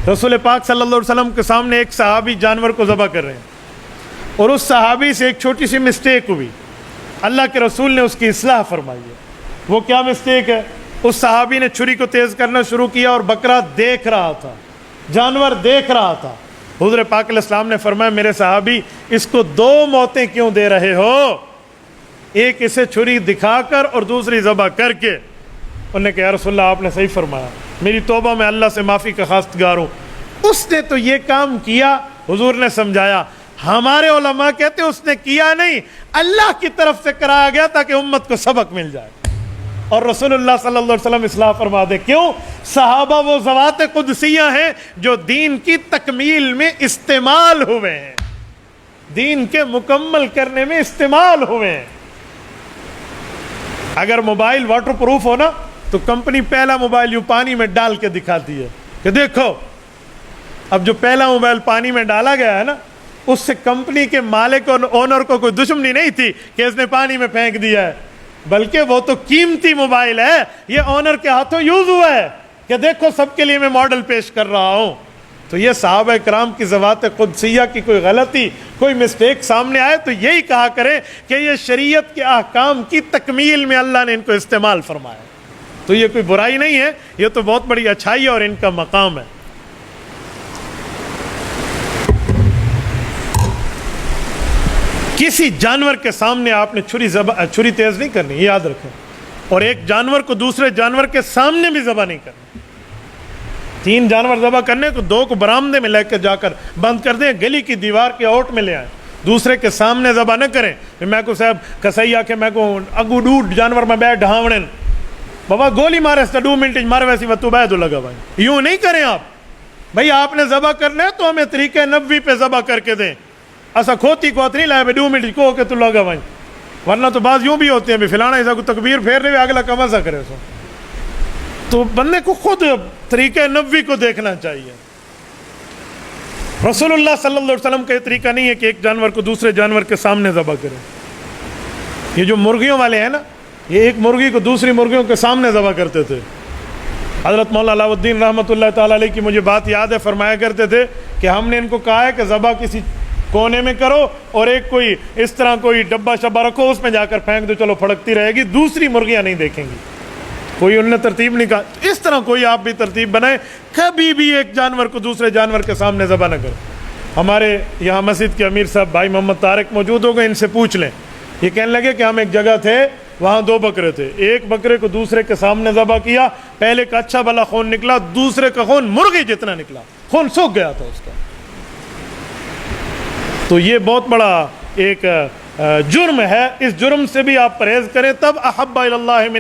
رسول پاک صلی اللہ علیہ وسلم کے سامنے ایک صحابی جانور کو ذبح کر رہے ہیں اور اس صحابی سے ایک چھوٹی سی مسٹیک ہوئی، اللہ کے رسول نے اس کی اصلاح فرمائی ہے۔ وہ کیا مسٹیک ہے؟ اس صحابی نے چھری کو تیز کرنا شروع کیا اور بکرا دیکھ رہا تھا، جانور دیکھ رہا تھا۔ حضور پاک علیہ السلام نے فرمایا میرے صحابی اس کو دو موتیں کیوں دے رہے ہو؟ ایک اسے چھری دکھا کر اور دوسری ذبح کر کے۔ انہوں نے کہا یا رسول اللہ آپ نے صحیح فرمایا، میری توبہ میں اللہ سے معافی کا خواستگار ہوں۔ اس نے تو یہ کام کیا، حضور نے سمجھایا۔ ہمارے علماء کہتے اس نے کیا نہیں، اللہ کی طرف سے کرایا گیا تاکہ امت کو سبق مل جائے، اور رسول اللہ صلی اللہ علیہ وسلم اصلاح فرما دے۔ کیوں؟ صحابہ وہ ذوات قدسیہ ہیں جو دین کی تکمیل میں استعمال ہوئے ہیں، دین کے مکمل کرنے میں استعمال ہوئے ہیں۔ اگر موبائل واٹر پروف ہو نا تو کمپنی پہلا موبائل یوں پانی میں ڈال کے دکھاتی ہے کہ دیکھو۔ اب جو پہلا موبائل پانی میں ڈالا گیا ہے نا، اس سے کمپنی کے مالک اور اونر کو کوئی دشمنی نہیں تھی کہ اس نے پانی میں پھینک دیا ہے، بلکہ وہ تو قیمتی موبائل ہے، یہ اونر کے ہاتھوں یوز ہوا ہے کہ دیکھو سب کے لیے میں ماڈل پیش کر رہا ہوں۔ تو یہ صحابہ کرام کی ذوات قدسیہ کی کوئی غلطی، کوئی مسٹیک سامنے آئے تو یہی کہا کریں کہ یہ شریعت کے احکام کی تکمیل میں اللہ نے ان کو استعمال فرمایا۔ تو یہ کوئی برائی نہیں ہے، یہ تو بہت بڑی اچھائی ہے اور ان کا مقام ہے۔ کسی جانور کے سامنے آپ نے چھری تیز نہیں کرنی، یہ یاد رکھیں، اور ایک جانور کو دوسرے جانور کے سامنے بھی ذبح نہیں کرنی۔ 3 جانور ذبح کرنے کو 2 کو برآمدے میں لے کے جا کر بند کر دیں، گلی کی دیوار کے اوٹ میں لے آئیں، دوسرے کے سامنے ذبح نہ کریں۔ میں کو صاحب کسائی آ کے میں کو اگو ڈوڈ جانور میں بیٹھ ڈھاوڑن بابا گولی مارے 2 منٹ مارے ویسی وتو بیدو لگا بھائی، یوں نہیں کریں آپ۔ بھائی آپ نے ذبح کرنا ہے تو ہمیں طریقہ نبوی پہ ذبح کر کے دیں، ایسا کھوتی نہیں لائے 2 منٹ کو کہ تو لگا بھائی، ورنہ تو بعض یوں بھی ہوتے ہیں بھی فلانا ایسا کو تکبیر پھیر رہے اگلا کم ایسا کرے سو۔ تو بندے کو خود طریقہ نبوی کو دیکھنا چاہیے۔ رسول اللہ صلی اللہ علیہ وسلم کا یہ طریقہ نہیں ہے کہ ایک جانور کو دوسرے جانور کے سامنے ذبح کرے۔ یہ جو مرغیوں والے ہیں نا، یہ ایک مرغی کو دوسری مرغیوں کے سامنے ذبح کرتے تھے۔ حضرت مولانا علاؤ الدین رحمۃ اللہ تعالیٰ علیہ کی مجھے بات یاد ہے، فرمایا کرتے تھے کہ ہم نے ان کو کہا ہے کہ ذبح کسی کونے میں کرو اور ایک کوئی اس طرح کوئی ڈبہ شبہ رکھو، اس میں جا کر پھینک دو، چلو پھڑکتی رہے گی، دوسری مرغیاں نہیں دیکھیں گی۔ کوئی ان نے ترتیب نہیں کہا، اس طرح کوئی آپ بھی ترتیب بنائیں، کبھی بھی ایک جانور کو دوسرے جانور کے سامنے ذبح نہ کرو۔ ہمارے یہاں مسجد کے امیر صاحب بھائی محمد طارق موجود ہو گئے، ان سے پوچھ لیں۔ یہ کہنے لگے کہ ہم ایک جگہ تھے، وہاں 2 بکرے تھے، ایک بکرے کو دوسرے کے سامنے ذبح کیا، پہلے کا اچھا بھلا خون نکلا، دوسرے کا خون مرغی جتنا نکلا، خون سوکھ گیا تھا اس کا۔ تو یہ بہت بڑا ایک جرم ہے، اس جرم سے بھی آپ پرہیز کریں، تب احب الی اللہ من